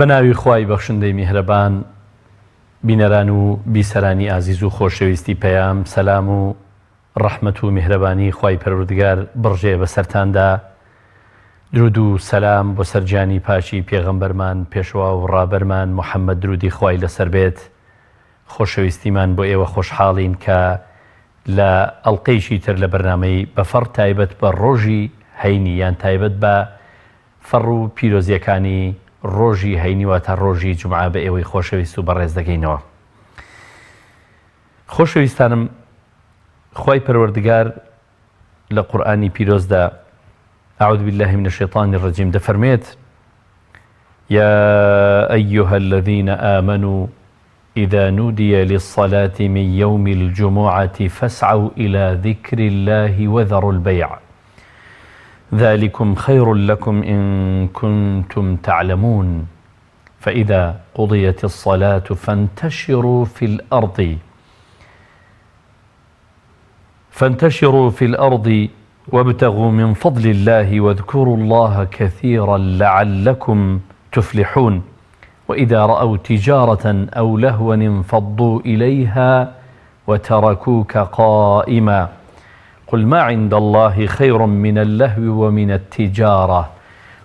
بەناوی خوای بەخشندەی میهرەبان، بینەران و بیسەرانی ئازیز و خۆشەویستی پەیام، سەلام و ڕەحمەت و میهرەبانی خوای پەروەردگار بڕژێ بەسەرتاندا. درود و سەلام بۆ سەرجانی پاشی پێغەمبەرمان، پێشوا و ڕابەرمان محەممەد، درودی خوای لەسەر بێت. خۆشەویستیمان بۆ ئێوە خۆشحاڵین کە لە ئەڵقەیشی تر لە بەرنامەی بەفەڕ تایبەت بە ڕۆژی هەینی یان تایبەت بە فەڕ و پیرۆزیەکانی ڕۆژی هەینی واتە ڕۆژی جومعە بە ئێوەی خۆشەویست و بەڕێز دەگەینەوە. خۆشەویستانم، خوای پەروەردگار لە قورئانی پیرۆزدا أعوذ بالله من الشيطان الرجيم دفرميت: يا أيها الذين آمنوا إذا نودي للصلاة من يوم الجمعة فاسعوا إلى ذكر الله وذروا البيع ذلكم خير لكم إن كنتم تعلمون فإذا قضيت الصلاة فانتشروا في الأرض وابتغوا من فضل الله واذكروا الله كثيرا لعلكم تفلحون وإذا رأوا تجارة أو لهوا انفضوا إليها وتركوك قائما قل ما عند الله خير من اللهو ومن التجارة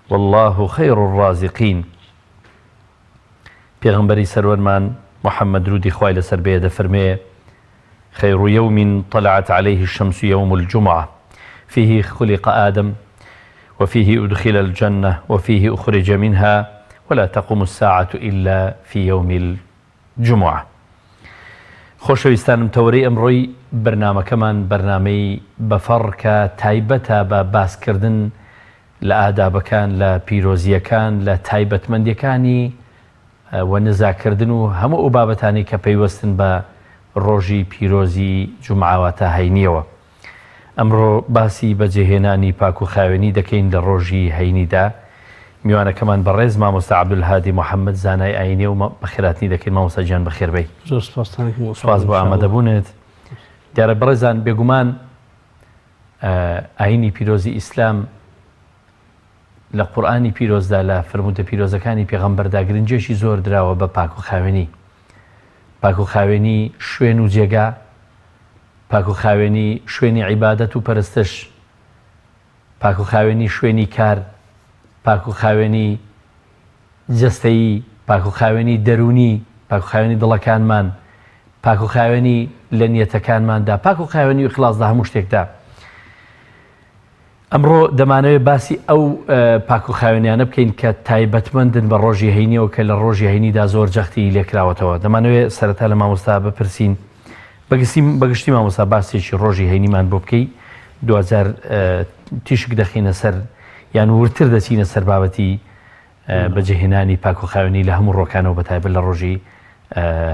والله خير الرازقين. پیغمبری سەروەرمان محەممەد، درودی خوای لەسەر بێ، دەفەرمێ: خير يوم طلعت عليه الشمس يوم الجمعة فيه خلق آدم وفيه أدخل الجنة وفيه أخرج منها ولا تقوم الساعة إلا في يوم الجمعة. خۆشەویستانم، تەورەی ئەمڕۆی بەرنامەکەمان بەرنامەی بەفەڕ کە تایبەتە بە باسکردن لە ئادابەکان، لە پیرۆزیەکان، لە تایبەتمەندیەکانی و نزاکردن و هەموو ئەو بابەتانی کە پەیوەستن بە ڕۆژی پیرۆزی جومعەواتە هەینیەوە. ئەمڕۆ باسی بەجێهێنانی پاک و خاوێنی دەکەین لە ڕۆژی هەینیدا. میوانەکەمان بەڕێز مامۆستا عەبدولهادی محەممەد، زانای ئاینی و بەخێراتنی دەکەین. مامۆستا گیان بەخێربەی. زۆر سپاس بۆ ئامادەبوونت. دیارە بەڕێزان، بێگومان ئاینی پیرۆزی ئیسلام لە قورئانی پیرۆزدا لە فرموودە پیرۆزەکانی پێغەمبەردا گرنجێکی زۆر دراوە بە پاک و خاوێنی. پاک و خاوێنی شوێن و جێگا، پاک و خاوێنی شوێنی عیبادەت و پەرستش، پاک و خاوێنی شوێنی کار، پاک و خاوێنی جەستەیی، پاک و خاوێنی دەرونی، پاک و خاوێنی دڵەکانمان، پاک و خاوێنی لە نیەتەکانماندا، پاک و خاوێنی و ئیخلاصدا هەموو شتێکدا. ئەمڕۆ دەمانەوێت باسی ئەو پاک و خاوێنیانە بکەین کە تایبەتمەندن بە ڕۆژی هەینیەوە کە لە ڕۆژی هەینیدا زۆر جەختی لێکراوەتەوە. دەمانەوێت سەرەتا لە مامۆستا بپرسین، بەگشتی مامۆستا باسێکی ڕۆژی هەینیمان بۆ بکەی. 2000 تیشک دەخینە سەر یان ورتر دەچینە سەر بابەتی بەجێهێنانی پاک و خاوێنی لە هەموو ڕۆکانەوە بەتایبەت لە ڕۆژی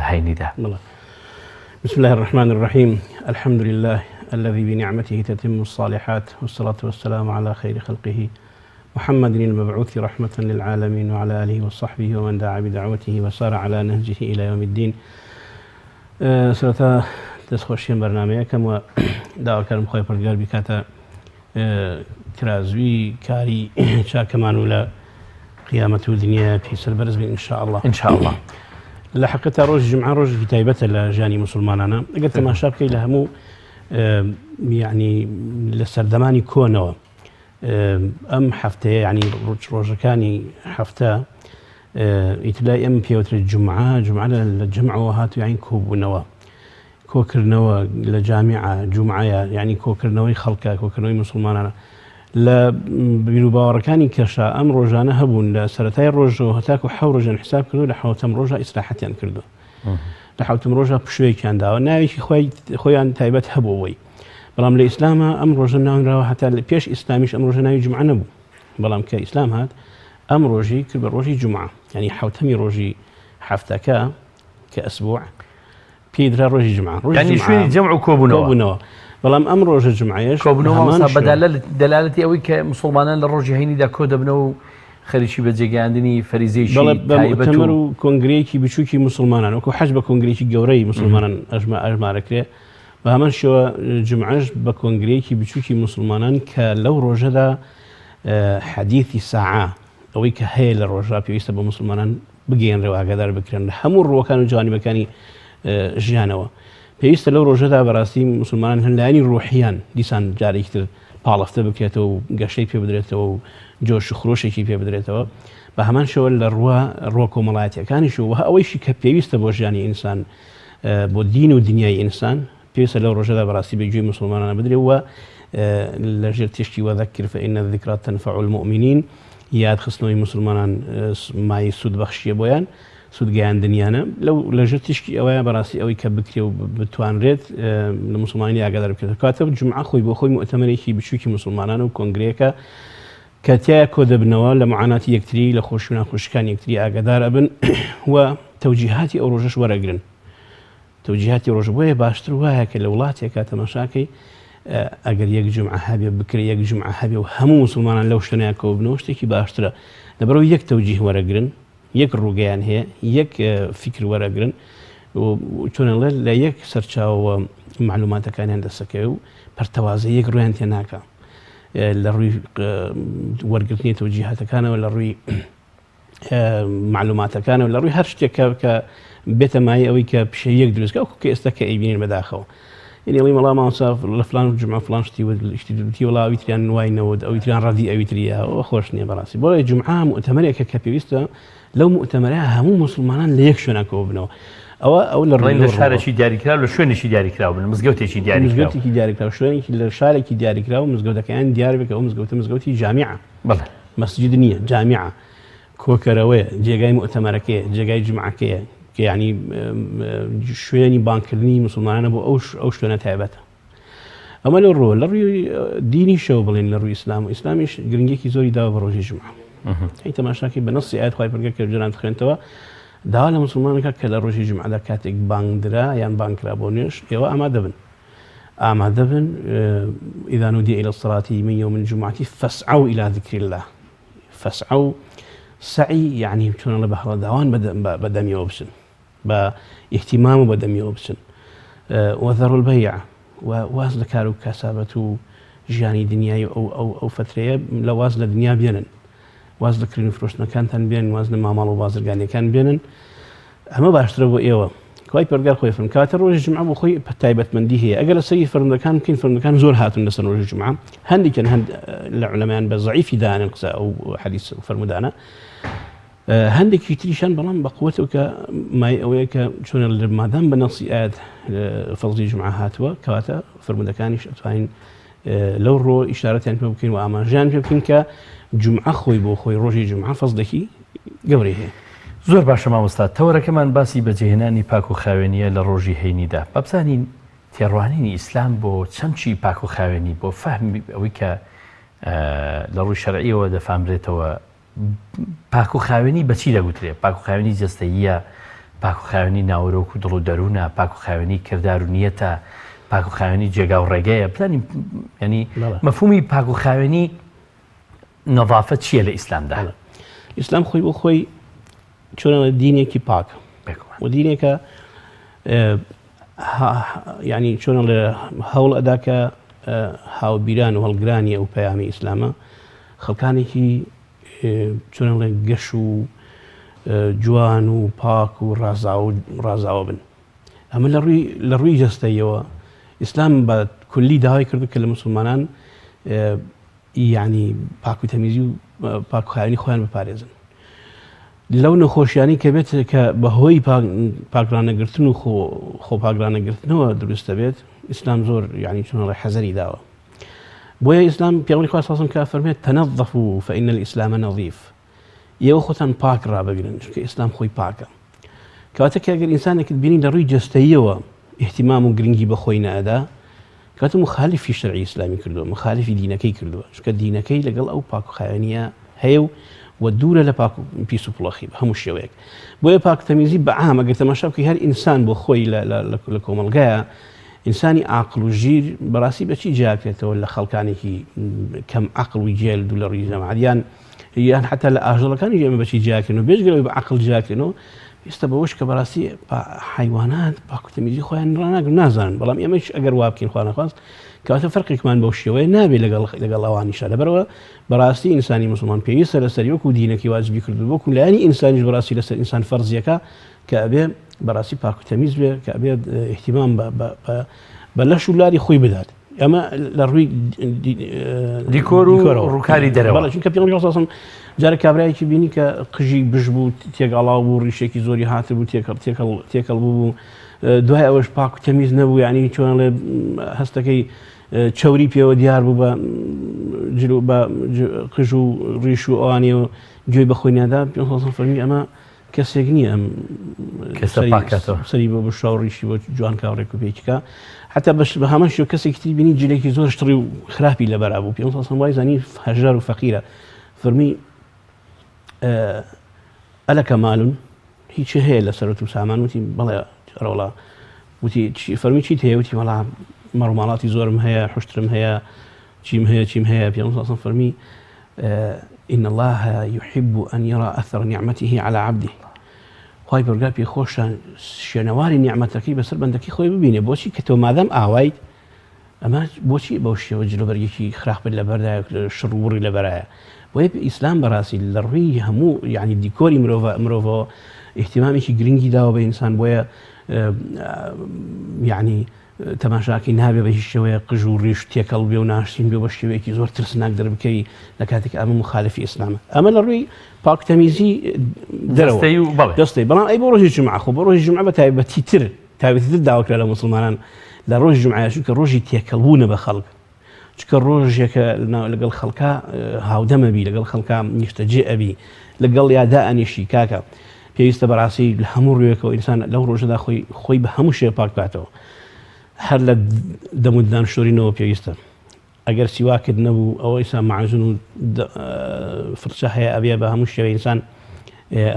هەینیدا. بسم الله الرحمن الرحيم الحمد لله الذي بنعمته تتم الصالحات والصلاة والسلام على خير خلقه محمد المبعوث رحمة للعالمين وعلى آله وصحبه ومن دعا بدعوته وسار على نهجه إلى يوم الدين. سرتا دەستخۆشیان بەرنمەیەکەم و داواکارم خۆی پەروەردگار بیکاتە ترازوی کاری چاکەمان و لە قیامەت و دنیا پێی سەربەرز بین ئینشاءالله. لە حەقیقەتە ڕۆژی جومعە ڕۆژێکی تایبەتە لە ژیانی موسڵمانانە. ئەگەر تەماشا بکەیت لە هەموو یعنی لە سەردەمانی کۆنەوە ئەم هەفتەیە، یعنی ڕۆژەکانی هەفتە ئیتلای ئەم پێوترێت جومعە لە جەمعەوە هاتووە، یعنی کۆبوونەوە، کۆکردنەوە لە جامیعە جومعەیە، یعنی کۆکردنەوەی خەڵکە، کۆکردنەوەی موسڵمانانە. لە بیر و باوەڕەکانی کەشا ئەم ڕۆژانە هەبوون لە سەرەتای ڕۆژەوە هەتاکو 7 ڕۆژیان حساب کردو، لە 7ەم ڕۆژە ئیسراحەتیان کردو، لە 7ەم ڕۆژە پشوەیەکیان داوە، ناوێکی خۆیان تایبەت هەبووەوەی. بەڵام لە ئیسلامە ئەم ڕۆژە ناونراوە، هەتا لە پێش ئیسلامیش ئەم ڕۆژە ناوی جومعە نەبوو، بەڵام کە ئیسلام هات ئەم ڕۆژی کرد بە ڕۆژی جومعە، یعنی 7هەمی ڕۆژی هەفتەکە کە ئەسبوع پێدرا ڕۆژی جومعە، یعنی شوێنی جەمع و کۆبوونەوە. بەڵام ئەم ڕۆژە جومعەیەش کۆبوونەوە دەلالەتی ئەوەی کە مسڵمانان لە ڕۆژی هەینیدا کۆ دەبنەوە و خەریکی بەجێگەیاندنی فەریزەیەکی تایبەت و کۆنگرەیەکی بچووکی مسلمانان، وەکو حەج بە کۆنگرێکی گەورەی مسلمانان ئەژمارەکرێ، بە هەمان شێوە جومعەش بە کۆنگرەیەکی بچووکی مسلمانان کە لەو ڕۆژەدا حەدیثی ساعە، ئەوەی کە هەیە لە ڕۆژا پێویستە بە مسلمانان بگەێنرەوە ئاگادار بکرێن لە هەموو ڕوەکان و جوانیبەکانی ژیانەوە پێویستە لەو ڕۆژەدا بەڕاستی مسلمانان هەندلایانی ڕوحیان دیسان جارێکتر پاڵەفتە بکرێتەوە و گەشەی پێ بدرێتەوە و جۆش و خرۆشێکی پێ بدرێتەوە بە هەمان شەوە لە ڕوە کۆمەڵایەتیەکانیش و ئەوەیشی کە پێویستە بۆ ژیانی ئینسان بۆ دین و دنیای ئینسان پێویستە لەو ڕۆژەدا بەڕاستی بەگوێی مسلمانانە بدرێتەوە لەژێر تشتی وەذەکر فإن الذکرى تنفع المؤمنین یاد خستنەوەی مسلمانان مای سوود بەخشیە بۆیان سوودگەیان دنیاە لەژێر تشکی ئەوەیە بەڕاستی ئەوەی کە بکرێ و بتوانرێت لە مسلمانی ئاگادار بکرێت کاتە جمعە خۆی بۆ خۆی مؤتەمەرێکی بچووکی مسلمانان و کۆنگرەیەکە کە تایە کۆ دەبنەوە لە معاناتی یەکتری لە خۆشی و ناخۆشیەکانی یەکتری ئاگادار ئەبن و تەوجیهاتی ئەو ڕۆژەش وەرەگرن تەوجیهاتی ڕۆژ بۆیە باشتر وایە کە لە وڵاتێکە تەماشاکەی ئەگەر یەک جمعە هەبێ بکرێ یەک جمعە هەبێ و هەموو مسلمانان لەو شوێنەیەکەوە بنەوە شتێکی باشترە لەبەرەوە یەک تەوجیه وەرەگرن یەک ڕووگەیان هەیە یەک فکر وەرەگرن چۆنەڵێ لە یەک سەرچاوە معلوماتەکانیان دەسەکەی و پەرتەوازە یەک ڕویان تێ ناکە لە ڕووی وەرگرتنی تەوجیهاتەکانەوە لە ڕووی معلوماتەکانەوە لە ڕووی هەر شتێکە کە بێتە مای ئەوەی کە پیشە یەک دروستکە کە ئێستا کە ئەیبینین بەداخەوە ئەڵی مەڵام مامۆستا لە فلان جمعە فلان شتی وڵا ئەویتریان نواینەوە ئەویتریان ڕەدی ئەویتریە ئەوە خۆش نییە بەڕاستی بۆ جمعە مؤتەمەرێکە کە پێویستە لەو مؤتەمەرە هەموو مسلمانان لە یەک شوێنەکەوە بنەوە ئەو لە ڕێی لە شارێکی دیاریکرا لە شوێنێکی دیاریکراوە بن مزگەوتێکی دیاریکراوە شوێنێکی لە شارێکی دیاریکراوە مزگەوتەکەیان دیار بکە ئەو مزگەوتی جامیعە مەسجد نییە جامیعە کۆکەرەوەیە جێگای مؤتەمەرەکەیە جێگای جمعەکەیە کە یعنی شوێنی بانکردنی مسلمانانە بۆ ئەو شوێنە تایبەتە ئەمە لە ڕۆ لە ڕووی دینی شەو بڵێن لە ڕووی ئیسلام و ئیسلامیش گرنگێکی زۆری داوە بە ڕۆژی جمعە ئەی تەماشاکەی بە نەسی ئاەت خوای پەروەردگار کە جۆران بخوێنتەوە داوا لە مسلمانەکە کە لە ڕۆژی جمعەدا کاتێک بانگدرا یان بانگکرا بۆ نوێژ ئێوە ئامادە بن إذا نودي إلى الصلاة من يوم الجمعة فاسعوا إلى ذكر الله فاسعوا سعي يعني چۆن لە بەهەڵە داوان بەدەمیەوە بچن بە ئیحتیمام و بەدەمیەوە بچن وەذەروا البەیع واز لە کار و کاسابەت و ژیانی دنیای ئەو فترەیە لە واز لە دنیا بێنن واز لە کردن و فرۆشتنەکانتان بێن واز لە ماماڵ و بازرگانیەکان بێنن ئەمە باشترە بۆ ئێوە خوای پەروەردگار خۆی فەرمووی کاتە ڕۆژی جمعە بۆ خۆی تایبەتمەندی هەیە ئەگەر لە سەری فەرمودەکان بکەین فەرمودەکان زۆر هاتون لەسەر ڕۆژی جمعە هەندێکیان لە عولەمایان بە ضەعیفی دانن قسە ئەو حەدیث و فەرمودانە هەندێکی تریشان بەڵام بە قووەتەوە کە مای ئەوەیە کە چۆن لە مادام بە نەسی ئاەت فەرزی جمعە هاتووە کەواتە فەرمودەکانیش ئەتوانین لەو ڕۆ ئیشارەتیان پێ بکەین و ئاماژیان پێ بکەین کە جمعە خۆی بۆ خۆی ڕۆژی جمعە فەزلێکی گەورەی هەیە زۆر باشە مامۆستا تەوەرەکەمان باسی بەجێهێنانی پاک و خاوێنیە لە ڕۆژی هەینیدا بابزانین تێڕوانینی ئیسلام بۆ چەندچی پاک و خاوێنی بۆ فەهمی ئەوەی کە لە ڕووی شەرعیەوە دەفامرێتەوە پاک و خاوێنی بەچی دەگوترێت پاک و خاوێنی جەستەییە پاک و خاوێنی ناوەرۆک و دڵ و دەروونە پاک و خاوێنی کردار و نیەتە پاک و خاوێنی جێگا و ڕێگەیە بزانین ینی مەفهومی پاک و خاوێنی نەظافەت چییە لە ئیسلامدا ئیسلام خۆی بۆ خۆی چۆن دینێکی پاک و دینێکە ینی چۆن لە هەوڵ ئەداکە هاوبیران و هەڵگرانی ئەو پەیامی ئیسلامە خەڵکانێکی چۆن لە گەش و جوان و پاک و ڕازاوە بن ئەمە لە ڕووی جەستەیەوە ئیسلام بە کولی داوای کردو کە لە مسلمانان یعنی پاک و تەمیزی و پاک و خاوێنی خۆیان بپارێزن لەو نەخۆشیانی کە بێت کە بەهۆی پاکرانەگرتن و خۆ پاکرانەگرتنەوە دروستە بێت ئیسلام زۆر یعنی چۆن ڕێ حەزەری داوە بۆیە ئیسلام پێغەمبەری خوا صلی الله علیه و سلم فەرمێت تەنەظەفوا فإن الإسلام نظیف ئێوە خۆتان پاک ڕابگرن چونکە ئیسلام خۆی پاکە کەواتە کە ئەگەر ئینسانێکت بینی لە ڕووی جەستەییەوە احتیمام و گرنگی بە خۆی نەئەدا کەواتە مخالفی شەرعی ئیسلامی کردووە مخالفی دینەکەی کردووە چونکە دینەکەی لەگەڵ ئەو پاک و خاوێنیە هەیە و دوورە لە پاک و پیس و پڵەخی بە هەموو شێوەیەک بۆیە پاک تەمیزی بەعام ئەگەر تەماشا بکەی هەر ئینسان بۆ خۆی لە کۆمەڵگایە ئینسانی عاقڵ و ژیر بەڕاستی بەچی جیاکرێتەوە لە خەڵکانێکی کەم عەقڵ و جێل دوو لە ڕووی جەماعەت یان حتا لە ئاژەڵەکانی ئێمە بەچی جیاکردن و بێژگەرەوەی بە عەقڵ جیاکردنەوە ئێستا بەوەش کە بەڕاستی حیوانات پاکوتەمیزی خۆیان ڕناگرن نازانن بەڵام ئێمەش ئەگەر وا بکەین خوا نەخواست کەواتە فەرقێکمان بەو شێوەیە نابێت لەگەڵ ئەوانیشە لەبەرەوە بەڕاستی ئینسانی مسلمان پێویستە لەسەر وەکو دینەکەی واجبی کردو وەکو لایەنی ئینسانیش بەڕاستی لەسەر ئینسان فەرزیەکە کە ئەبێ بەڕاستی پاکوتەمیز بێ کە ئەبێ احتیمام بە لەش و لاری خۆی بدات ئەمە لە ڕووی دیکۆر و ڕووکاری دەرەوە چونکە پێغەمبەر صلی الله علیه و سلم جارێک کابرایەکی بینی کە قژی بژ بوو تێگەڵاو بوو ڕیشێکی زۆری هاتە بوو تێکەڵ بوو دوای ئەوەش پاکوتەمیز نەبوو یعنی چۆن لێ هەستەکەی چەوری پێوە دیار بوو بە قژ و ڕیش و ئەوانێ و گوێی بەخۆی نادا پێغەمبەر صلی الله علیه و سلم فەرمی ئەمە کەسێک نییە ئەم سەری بۆ بە شاوڕیشی بۆ جوان کاڕێک و پێیچکە حتا بە هەمان شێوە کەسێکی تری بینی جلێکی زۆر شتڕی و خراپی لەبەر بوو پێغەمبەر صلی الله علیه و سلم وای زانی هەژار و فەقیرە فەرمی ئەلەکە ماڵون هیچ هەیە لە سەرەت و سامان وتی بەڵێ ڕەوڵا وتی فەرمی چیت هەیە وتی وەڵا مەڕووماڵاتی زۆرم هەیە حوشترم هەیە چیم هەیە پێغەمبەر صلی الله علیه و سلم فەرمی إن الله يحب أن يرى أثر نعمته على عبده خۆی بەرگا پێ خۆشان شوێنەواری نیعمەتەکەی بەسەر بەندەکەی خۆی ببینێ بۆچی کە تۆ مادەم ئاوایت ئەمە بۆچی بەو شێوە جلوبەرگێکی خراپت لەبەردایە شڕوڕی لەبەرایە بۆیە ئیسلام بەڕاستی لە ڕووی هەموو یعنی دیکۆری مرۆڤەوە احتیمامێکی گرنگی داوە بە ئینسان بۆیە یعنی تەماشاکەی نابێ بە هیچ شێوەیە قژ و ڕیش تێکەڵ بێ و ناشتین بێ بە شێوەیەکی زۆر ترسناک دەربکەی لە کاتێک ئەمە مخالفی ئیسلامە ئەمە لە ڕووی پاکتەمیزی دەرەوە دەستەی بەڵام ئەی بۆ ڕۆژی جومعە خۆ بۆ ڕۆژی جومعە بە تایبەتیتر داواکرا لە موسڵمانان لە ڕۆژی جومعە چونکە ڕۆژی تێکەڵبوونە بە خەڵک چونکە ڕۆژێکە لەگەڵ خەڵکا هاودەمە بی لەگەڵ خەڵکا نیشتەجێ ئەبی لەگەڵ یادا ئەنیشی کاکە پێویستە بەڕاستی لە هەموو ڕوویەکەوە ئینسان لەو ڕۆژەدا خۆی بە هەموو شێ پاک بکاتەوە هەر لە دەموددان شۆرینەوە پێویستە ئەگەر سیواکرد نەبوو ئەوە ئینسان معجون و فرچە هەیە ئەبێ بە هەموو شێوە ئینسان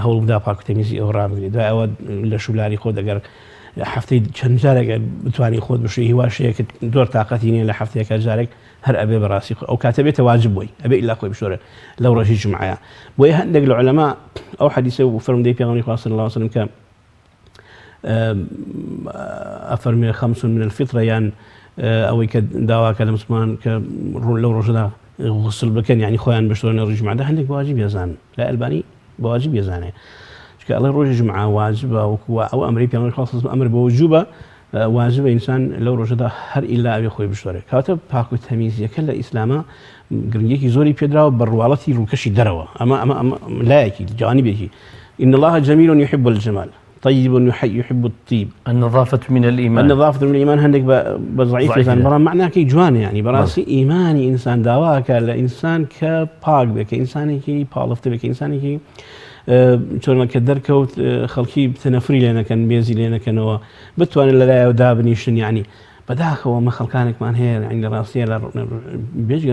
هەوڵ بدا پاکوتەمیزی ئەو ڕابگرێت دوای ئەوە لە شولاری خۆت ئەگەر هەفتەی چەند جارێک بتوانانی خۆت بشوی هیواشەیەکت زۆر تااقەتی نیە لە هەفتەیەکە جارێک هەر ئەبێ بەڕاستی ئەو کاتە بێتە واجب بووی ئەبێ ئیلا خۆی بشۆرە لەو ڕۆژی جومعەیە بۆیە هەندێک لە عولەما ئەو حەدیثە و فەرمودەی پێغەمبەری خوا صلی الله علیه و سلم کە ئەفەرمێ خەمس من الفطرە یان ئەوەی کە داواکە لە مسلمان کە لەو ڕۆژەدا غسل بکەن یعنی خۆیان بشۆرنە ڕۆژی جومعەدا هەندێک واجب ێزانن لا ئەلبانی بە واجب ێزانێ چونکە ئەڵێ ڕۆژی جومعە واجبە وەکو ئەو ئەمری پێغەمبەری خوا صلی الله علیه و سلم ئەمر بە وجوبە واجبە ئینسان لەو ڕۆژەدا هەر ئیلا ئەوێ خۆی بشۆرێ کەواتە پاکوتەمیزیەکە لە ئیسلامە گرنگێکی زۆری پێدراوە بە ڕواڵەتی ڕووکەشی دەرەوە ئەمە لایەکی جوانبێکی إن الله جميل يحب الجمال طيب يحب الطيب النظافة من الإيمان هندك بضعيف إنسان برا معناه كي جوان يعني براسي إيماني إنسان دواك لإنسان كباق بك إنسان كي بالفت بك إنسان كي شلون كدركوت خلقي بتنفري لنا كان بيزي لنا كانوا بتوان لا ودابنيشن يعني بداك هو ما خلقانك مان هي يعني راسي بيجي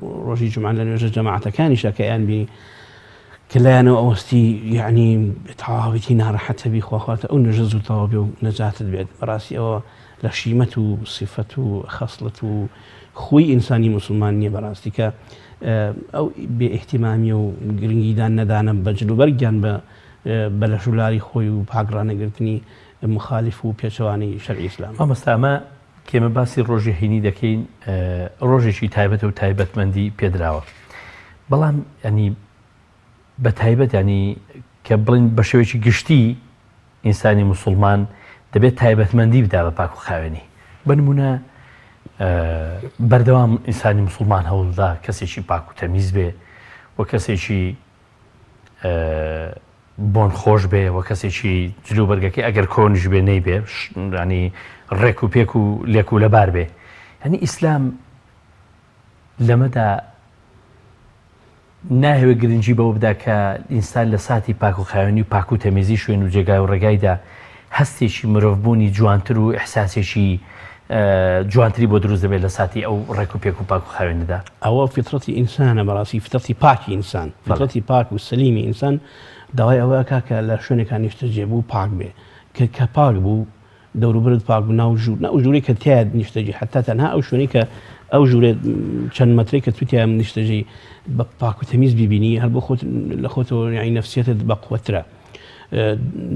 روجي جمعة لأنه جماعة كان شاكيان بي كلانو أوستي يعني تعاوتي نار حتى بإخواته أو نجز طوابي ونجاة البعد براسي أو لشيمته صفته خصلته خوي إنساني مسلماني براسي ك أو باهتمامي وقرنجيدان ندانا بجلو برجان بلشولاري خوي وبحقرانا قرتني مخالف وبيشواني شرعي إسلام أما استعمى كما باسي روجي حيني دكين روجي شي تايبته وتايبت مندي بيدراوة بلان يعني بەتایبەت ینی کە بڵین بە شێوەیەکی گشتی ئینسانی موسڵمان دەبێت تایبەتمەندی بدا بە پاک و خاوێنی بنمونە بەردەوام ئینسانی موسڵمان هەوڵدا کەسێکی پاک و تەمیز بێ و کەسێکی بۆن خۆش بێ و کەسێکی جلوبەرگەکەی ئەگەر کۆنیش بێ نەیبێ ینی ڕێک و پێک و لێک و لەبار بێ ینی ئیسلام لەمەدا ناهوێ گرنگی بەوە بدا کە ئینسان لە ساتی پاک و خاوێنی و پاک و تەمیزی شوێن و جێگای و ڕێگایدا هەستێکی مرۆڤبوونی جوانتر و ئیحساسێکی جوانتری بۆ دروست دەبێت لە ساتی ئەو ڕێک و پێک و پاک و خاوێندا ئەوە فیترەتی ئینسانە بەڕاستی فیترەتی پاکی ئینسان فیترەتی پاک و سەلیمی ئینسان داوای ئەوە کاکە لە شوێنێکان نیشتەجێ بوو پاک بێ کە پاک بوو دەوروبرت پاک بوو ناو ژووری کە تیا نیشتەجێ حتا تەنها ئەو شوێنی کە ئەو ژوورێت چەند مەترێک کە توتیان نیشتەجێ بە پاک و تەمیز ببینی هەر بۆ خۆت لە خۆتەوە یعنی نەفسیەتت بەقوەترە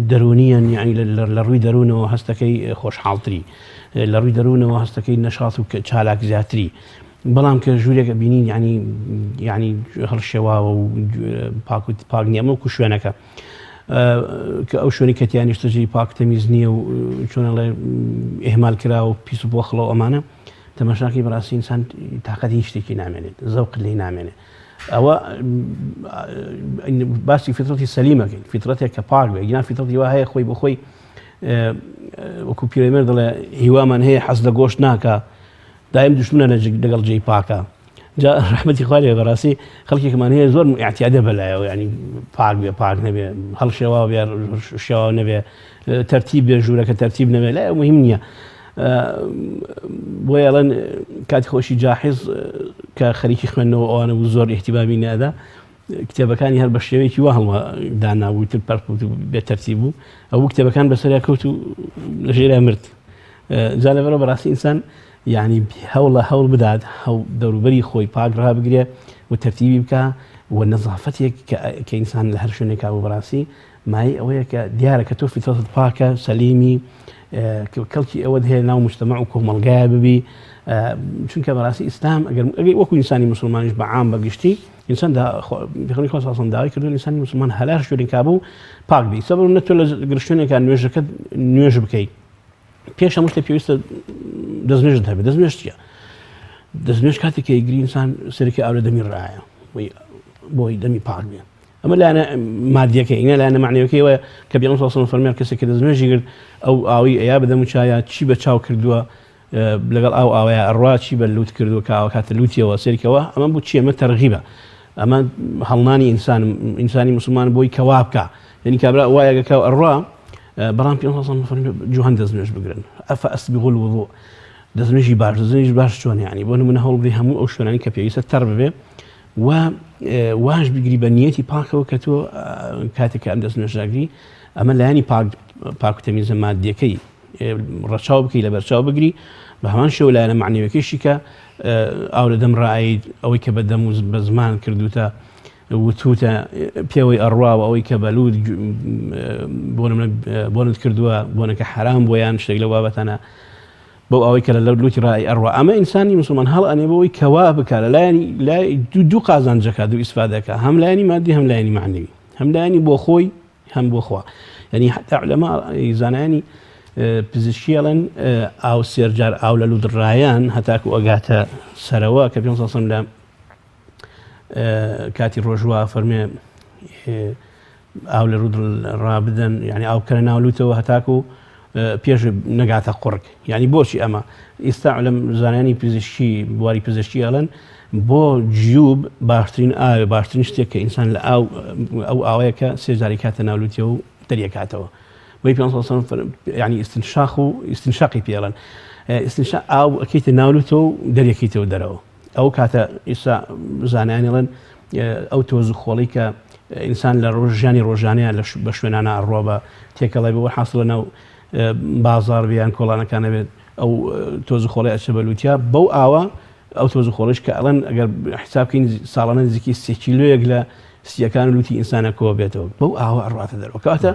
دەرونیان یعنی لە ڕووی دەروونەوە هەستەکەی خۆشحاڵتری لە ڕووی دەروونەوە هەستەکەی نەشاط و چالاک زیاتری بەڵام کە ژوورێکە بینین ینی هەڵشێواوە و پاک نییە ئەمە شوێنەکە کە ئەو شوێنی کەتیانی شتەجی پاکتەمیز نییە و چۆنەڵێ ئێهمال کراوە و پیس و بۆخڵەوە ئەمانە تەماشاکی بەڕاستی ئینسان تاقەتی هیچ شتێکی نامێنێت زەوق لێی نامێنێت ئەوە باسی فیترەتی سەلیمەکەین فیترەتێک کە پاک بێ یان فیترەتی وا هەیە خۆی بەخۆی وەکو پیرەمێرد دەڵێ هیوامان هەیە حەز لە گۆشت ناکە دایم دوشمنە لەگەڵ جێی پاکە جا ڕەحمەتی خوا لێ بەڕاستی خەڵکێکمان هەیە زۆر ئاعتیادە بەلایەوە ینی پاک بێ پاک نەبێ هەڵشێوا بێ شێوا نەبێ تەرتیب بێ ژوورەکە تەرتیب نەبێ لای مهم نییە بۆیە ئەڵێن کاتی خۆشی جاحیز کە خەریکی خوێندنەوە ئەوانە بوو زۆر ئیحتیبامی نەدا کتێبەکانی هەر بە شێوەیەکی وا هەڵمە دانابوو تر پەرپوت و بێتەرتیب بوو ئەو کتێبەکان بەسەریا کەوت و لە ژێرا مرد جا لەبەرەوە بەڕاستی ئینسان یعنی هەوڵ بدات دەوروبەری خۆی پاک ڕابگرێ و تەرتیبی بکە و نەزافەتێک کە ئینسان لە هەر شوێنێکا بوو بەڕاستی مای ئەوەیە کە دیارە کە تۆ فیترەتت پاکە سەلیمی کەڵکی ئەوەت هەیە ناو مجتەمەع و کۆمەڵگایە ببی چونکە بەڕاستی ئیسلام ئەگەر وەکو ئینسانی مسلمانیش بەعام بەگشتی ئینسان پێغەمبەری خوا صلی داوای کردووە ئینسانی مسلمان هەلار شوێنێکا بوو پاک بی سەبەر نە تۆ لە گرشتوێنێکا نوێژەکەت نوێژ بکەیت پێش هەموو شتێ پێویستە دەستنوێژت هەبێت دەستنوێژ چییە؟ دەستنوێژ کاتێک کە ئیگری ئینسان سەرەکی ئاو لە دەمی ڕایە بۆی دەمی پاک بێ ئەمە لایەنە مادیەکەی ئینە لایەنە معنیەکەیەوە کە پێغەمبەر صلی الله علیه و فەرموویە کەسێک کە دەستنوێژی کرد ئەو ئاوی ئەیا بەدەم و چایە چی بە چاو کردووە لەگەڵ ئاو ئاوەیە ئەڕوا چی بە لوت کردووە کە ئاوە کاتە لوتیەوە سەرکەوە ئەمە بوو چی ئەمە تەرغیبە ئەمە هەڵنانی ئینسانی مسلمان بۆی کەوا بکە یعنی کابرا وایەگەکە ئەڕوا بەڵام پێغەمبەر صلی الله علیه و فەرموویە جوهان دەستنوێژ بگرن ئەفەئەسبیغوا الوضوء دەستنوێژی باش چۆن یعنی بۆ نمونە هەوڵ بدەی هەموو ئەو شوێنانی کە پێویستە تەڕ ببێ و واش بگری بە نیەتی پاکەوە کە تۆ کاتێک کە ئەم دەستنوێژاگری ئەمە لایەنی پاک و تەمیزە مادیەکەی ڕەچاو بکەی لە بەرچاو بگری بە هەمان شێوە لایەنە معنیەکەیشی کە ئاو لە دەم ڕائید ئەوەی کە بە دەم و بە زمان کردوتە وتوتە پێوەی ئەڕواوە ئەوەی کە بەلوود بۆنت کردووە بۆنەکە حرام بۆیان شتێک لە بابەتانە بۆ ئەوەی کە لە لوتی ڕای ئەڕوا ئەمە ئینسانی مسلمان هەڵ ئەنێ بەوەی کەوا بکە لە لایەنی دوو قازانجەکە دوو ئیسفادەکە هەم لایەنی مادی هەم لایەنی معنەوی هەم لایەنی بۆ خۆی هەم بۆ خوا یعنی حتا عولەما زانایانی پزیشکی ئەڵێن ئاو سێرجار ئاو لە لوود ڕایان هەتاکو ئەگاتە سەرەوە کە پێغەمبەر صلی الله علیه و کاتی ڕۆژوە فەرمێ ئاو لە ڕوود ڕابدەن یعنی ئاو کەرە ناو لوتەوە هەتاکو پێش نەگاتە قوڕک یعنی بۆچی ئەمە ئێستا لەم زانانی پزیشکی بواری پزیشکی ئەڵێن بۆ جیوب باشترین ئاوێ باشترین شتێک کە ئینسان لە ئەو ئاوەیە کە سێجاری کاتە ناو لوتیە و دەریەکاتەوە بۆی پێغەمبەر صلی الله علیه و سلم یعنی ئیستنشاقی پێڵێن ئیستنشاق ئاو ئەکەیتە ناو لوتە و دەریەکەیتەوە دەرەوە ئەو کاتە ئێستا زانایان ئەڵێن ئەو تۆزە خۆڵی کە ئینسان لە ژیانی ڕۆژانەیە بە شوێنانە ئەڕوا بە تێکەڵای بەوە حاصلە ناو بازار بیان کۆڵانەکانە بێت ئەو تۆزە خۆڵی ئەچە بە لوتیا بەو ئاوە ئەو تۆزە خۆڵش کە ئەڵێن ئەگەر حسابکەین ساڵانە نزیکی 3 کیلۆیەک لە سیەکان لوتی ئینسانە کۆ بێتەوە بەو ئاوە ئەڕواتە دەرەوە کاتە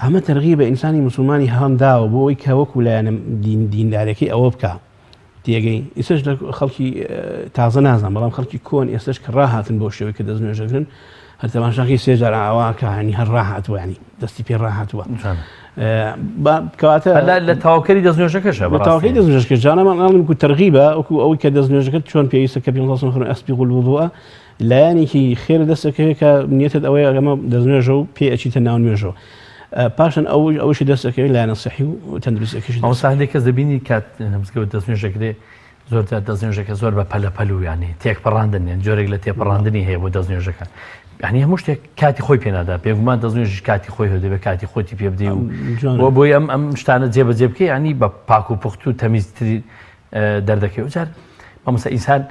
ئەمە تەرغیبە ئینسانی مسلمانی هەڵداوە بۆ ئەوەی کە وەکو لایەنە دیندارەکەی ئەوە بکە تێگەی ئێستش خەڵکی تازە نازان بەڵام خەڵکی کۆن ئێستش کە ڕاهاتن بۆ شێوەی کە دەستنوێژەکردن هەر تەماشاکەی سێجار ئاواکە هەنی هەر ڕاهاتوە ینی دەستی پێ ڕاهاتوە کەواتە لە تاواکەری دەستنوێژەکەشە بە تاواکەی دەستنوێژەکە جانەمان ئاڵم و تەرغیبە وەکو ئەوەی کە دەستنوێژەکەت چۆن پێویستە کە پێغەمبەر صلی الله علیه و ئەسبیغوا الوضوء لایەنێکی خێر دەستەکەوێت کە نیەتت ئەوەیە ئەمە دەستنوێژە و پێ ئەچیتە ناو نوێژەوە پاشان ئەوشی دەستەکەوێت لایەنە سەحی و تەندروستیەکەش ئەوسا هەندێک کەس دەبینی کات نەمزگەوت دەستنوێژەکرێ زۆر دەستنوێژەکە زۆر بە پەلەپەل و یعنی تێکپەڕاندن جۆرێک لە تێپەڕاندنی هەیە بۆ دەستنوێژەکە یعنی هەموو شتێک کاتی خۆی پێنادا پێگومان دەستنوێژی کاتی خۆی هەدەبێ کاتی خۆتی پێ بدەی و بۆی ئەم شتانە جێبەجێ بکەی ینی بە پاک و پوخت و تەمیزتری دەردەکەی وجار مامۆستا ئینسان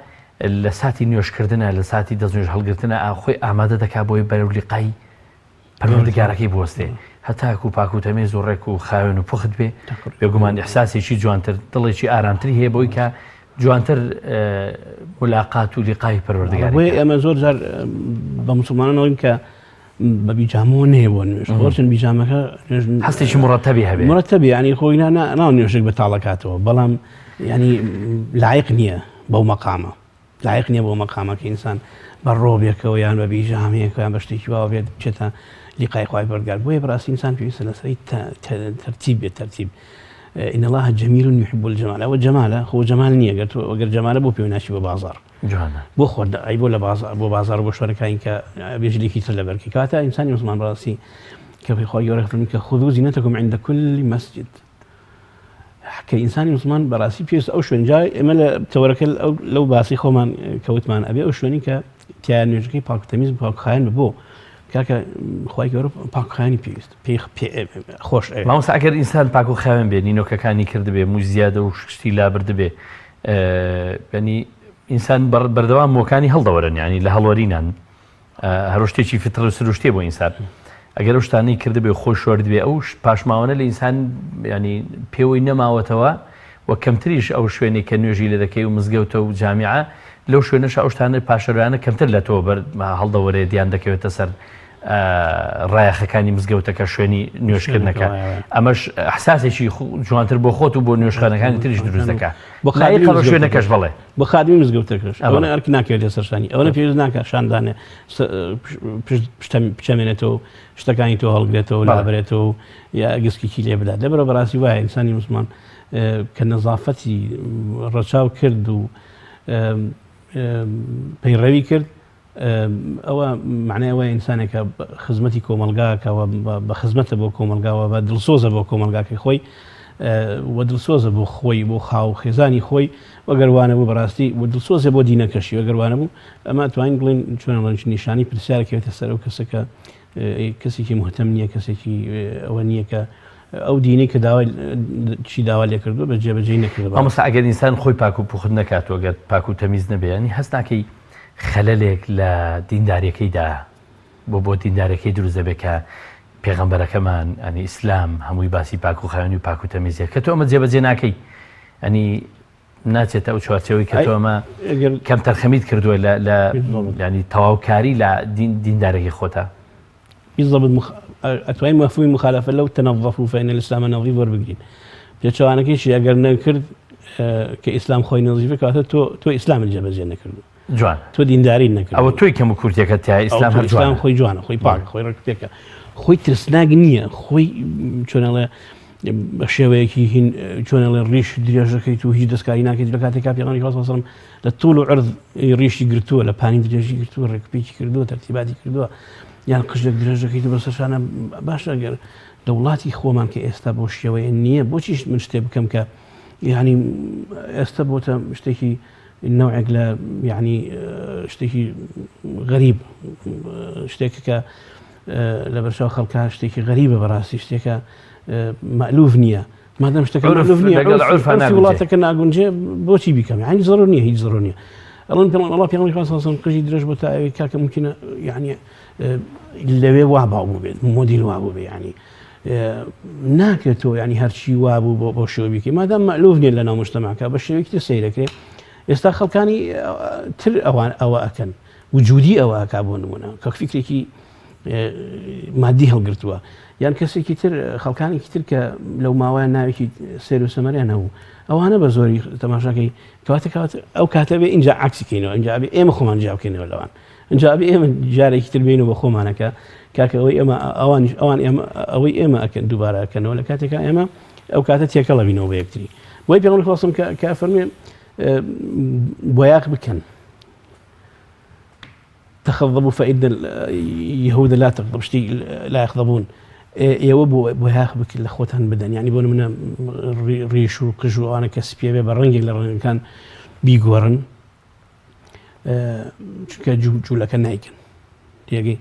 لە ساتی نوێژکردنە لە ساتی دەستنوێژ هەڵگرتنە خۆی ئامادە دەکات بۆی بەرەو لیقای پەروەردگارەکەی بوەستێ هەتاکو و پاک و تەمیز و ڕێک و خاوێن و پوخت بێ بێگومان ئیحساسێکی جوانتر دڵێکی ئارامتری هەیە بۆی کە جوانتر ملاقات و لیقای پەروەردگار ئەمە زۆر جار بە مسلمانانەوەیم کە بە بیجامەوە نەیە بۆ نوێژ خۆچن بیجامەکە هەستێکی مرتبی هەبێ مرتبی ینی خۆی ناو نوێژێک بە تاڵەکاتەوە بەڵام ینی لایق نییە بەو مەقامە لایق نییە بۆ مەقامەکە ئینسان بە ڕۆبێکەوە یان بە بیژامەیەکە یان بە شتێکی واوە بێت بچێتە لیقای خوای بەرگار بۆیە بەڕاستی ئینسان پێویستە لەسەری تەرتیب بێت تەرتیب إن الله جميل يحب الجمال أو الجمال هو جمال نية قلت وقر جمال بو بيوناشي ببازار جوانا بو خود أي بو لبازار بو بازار بو شركة إنك بيجلي كي تلبركي كاتا إنسان مسلمان براسي كيف يخوي يوريكم خذوا زينتكم عند كل مسجد كإنسان مسلمان براسي بيس أو شون جاي إما توركل أو لو باسي خومان كوتمان أبي أو شوني كان يجي باك تميز باك خاين ببو کاکە خی گەورە پاک خانی پێویست خۆش مامۆستا ئەگەر ئینسان پاک و خاوێن بێ نینۆکەکانی کردبێ مووی زیادە و شتی لابردبێ ینی ئینسان بەردەوام مۆکانی هەڵدەوەرن ینی لە هەڵوەرینان هەرۆ شتێکی فتر و سروشتێ بۆ ئینسان ئەگەر ئەو شتانەی کردبێ خۆش شوردبێ ئەو پاشماوانە لە ئینسان ینی پێوەی نەماوەتەوە و کەمتریش ئەو شوێنێک کە نوێژی لە دەکەی و مزگەوتە و جامیعە لەو شوێنەش ئەو شتانە پاشەروانە کەمتر لە تۆ هەڵدەوەرێ دیان دەکەوێتە سەر ڕایەخەکانی مزگەوتەکە شوێنی نوێشکردنەکە ئەمەش حساسێکی جوانتر بۆ خۆت و بۆ نوێشخانەکانی تریش دروست دەکات بۆ شوێنەکەش بڵێ بە خادمی مزگەوتەکەش ئەوە ئەرک ناکەوێت لە سەرشانی ئەوە پێویست ناکات شاندانێ بچەمێنێتەوە شتەکانی تۆ هەڵگرێتەوە لابرێتەوە یا گسکیکی لێ بدات لەبەرەوە بەڕاستی وایە ئینسانی مسلمان کە نەزافەتی ڕەچاو کرد و پەیڕەوی کرد ئەوە معنایەوە ئینسانێکە خزمەتی کۆمەلگاکەوە بە خزمەتە بۆ کۆمەلگاوە بە دڵسۆزە بۆ کۆمەلگاکەی خۆی وە دڵسۆزە بۆ خۆی بۆ خاو خێزانی خۆی وەگەروانە بوو بەڕاستی و دڵسۆزە بۆ دینەکەشی وەگەروانە بوو ئەمە توانین بڵێن چۆن نیشانی پرسیارەکەوێتە سەر ئەو کەسەکە کەسێکی مهتەم نییە کەسێکی ئەوە نییە کە ئەو دینی کە داوای چی داوا لێ کردو بە جێبەجێ نەکردەوە مامۆستا ئەگەر ئینسان خۆی پاک و پوخت نەکاتەوە گەر پاک و تەمیز نەبێ ینی هەست ناکەی خەلەلێک لە دینداریەکەیدا بۆ دیندارەکەی دروست دەبێت کە پێغەمبەرەکەمان ئەنی ئیسلام هەمووی باسی پاک و خاوێنی و پاک و تەمیزیە کە تۆ ئەمە جێبەجێ ناکەی ئەنی ناچێتە ئەو چوارچەوەی کە تۆ ئەمە کەم تەرخەمیت کردووە لە ینی تەواوکاری لە دیندارێکی خۆتە بالضبط ئەتوانین مەفهومی مخالفە لەو تەنەظەفوا فإن الإسلام نظيف وەربگرین پێچەوانەکەیشی ئەگەر نەکرد کە ئیسلام خۆی نظیفە کاتە تۆ ئیسلامت جێبەجێ نەکردو جوان تۆ دینداری نەکرد ئەوە تۆی کەم و کورتێکە تای ئیسلام هەر جوان خۆی جوانە خۆی پاک خۆی ڕێکپێکە خۆی ترسناک نییە خۆی چۆنەڵێ بە شێوەیەکی هین چۆنەڵێ ڕیش درێژەکەیت و هیچ دەستکاری ناکەیت لە کاتێکا پێغەمبەری خوا صلی الله علیه و سلم لە طول و عرض ڕیشی گرتووە لە پانی درێژی گرتووە ڕێکپێکی کردووە تەرتیباتی کردووە یان قژێک درێژەکەیت بە سەرشانە باشە گەر لە وڵاتی خۆمان کە ئێستا بۆ شێوەیە نییە بۆچی من شتێ بکەم کە یعنی ئێستا بۆتە شتێکی نوعێک لە یعنی شتێکی غەریب شتێکە کە لە بەرچاو خەڵکا شتێکی غەریبە بەڕاستی شتێکە مەئلوف نییە مادام شتەکە مەئلوف نییە وڵاتەکە ناگونجێ بۆچی بیکەم یعنی زۆر نییە هیچ زۆر نییە ئەڵێن الله پێغەمبەری خوا صلی الله علیه و سلم قژی درێژ بۆ تا ئەوەی کاکە ممکنە یعنی لەوێ وا باو بێت مۆدیل وا بوو بێ یعنی ناکرێتەوە یعنی هەرچی وا بوو بۆ شێوە بیکەی مادام مەئلوف نییە لەناو مجتەمەعەکە بە شێوەیەکی تر سەیرەکرێت ئێستا خەڵکانی تر ئەوان ئەوە ئەکەن وجودی ئەوە ئەکا بۆ نمونە کە فکرێکی مادی هەڵگرتووە یان کەسێکی تر خەڵکانێکی تر کە لەو ماوەیە ناوێکی سێر و سەمەریان هەبوو ئەوانە بە زۆری تەماشاکەی کەواتە ئەو کاتە بێ ئینجا عکسیکەینەوە ئینجا بێ ئێمە خۆمان جیا بکەینەوە لەوان ئینجا بێ ئێمە جارێکی تر بینەوە بە خۆمانەکە کاکە ئەوەی ئێمە ئەوەی ئێمە ئەکەن دووبارە ئەکەنەوە لە کاتێکا ئێمە ئەو کاتە تێکەڵە بینەوە بە یەکتری وای پێغەمبەری خوا صلی الله علیه و سلم کە فەرمێ بۆیاق بکەن تخضبوا فإن اليهود لا تغضب شتي لا يغضبون ئێوە بۆیاق بکن لە خۆتان بدەن یعنی بۆ نمونە ڕیش و قژ و ئەوانە کەس پێ بێ بە ڕەنگێک لە ڕەنگەکان بیگۆڕن چونکە جوولەکە نایکن تێگەی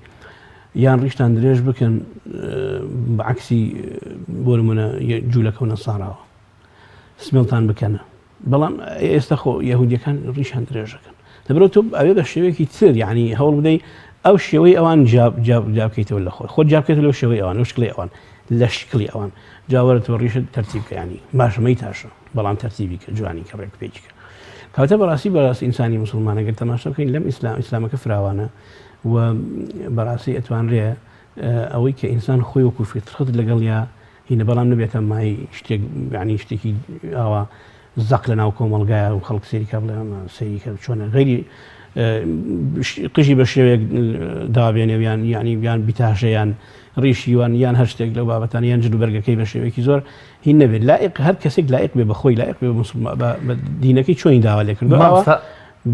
یان ڕیشتان درێژ بکەن بەعکسی بۆ نمونە جوولەکە و نەساراوە سمێڵتان بکەنە بەڵام ئێستا خۆ یەهودیەکان ڕیشان درێژەکەن لەبەرەوە تۆ ئەوێ بە شێوەیەکی تر یعنی هەوڵ بدەی ئەو شێوەی ئەوان جابکەیتەوە لە خۆت جابکەیتەوە لەو شێوەی ئەوان لەو شکلی ئەوان لە شکلی ئەوان جاوەرەوە ڕیشت تەرتیبکە ینی باشەمەی تاشە بەڵام تەرتیبی کە جوانی کە ڕێکپێکیکە کەواتە بەڕاستی ئینسانی موسڵمانە گەر تەماشا بکەین لەم ئیسلامەکە فراوانە و بەڕاستی ئەتوانرێ ئەوەی کە ئینسان خۆی وەکو فیترەت لەگەڵ یا هینە بەڵام نبێتە مای شتێک ینی شتێکی ئاوا زەق لە ناو کۆمەڵگایە و خەڵک سێری کا بڵێ سەیریکە چۆنە غەیری قژی بە شێوەیەک دابێنێویان ینی بیان بیتاشەیان ڕیشیوان یان هەر شتێک لەو بابەتان یان جلو بەرگەکەی بە شێوەیەکی زۆر هین نەبێت لایق هەر کەسێک لایق بێ بەخۆی لایق بێ بە دینەکەی چۆنی داوا لێ کردو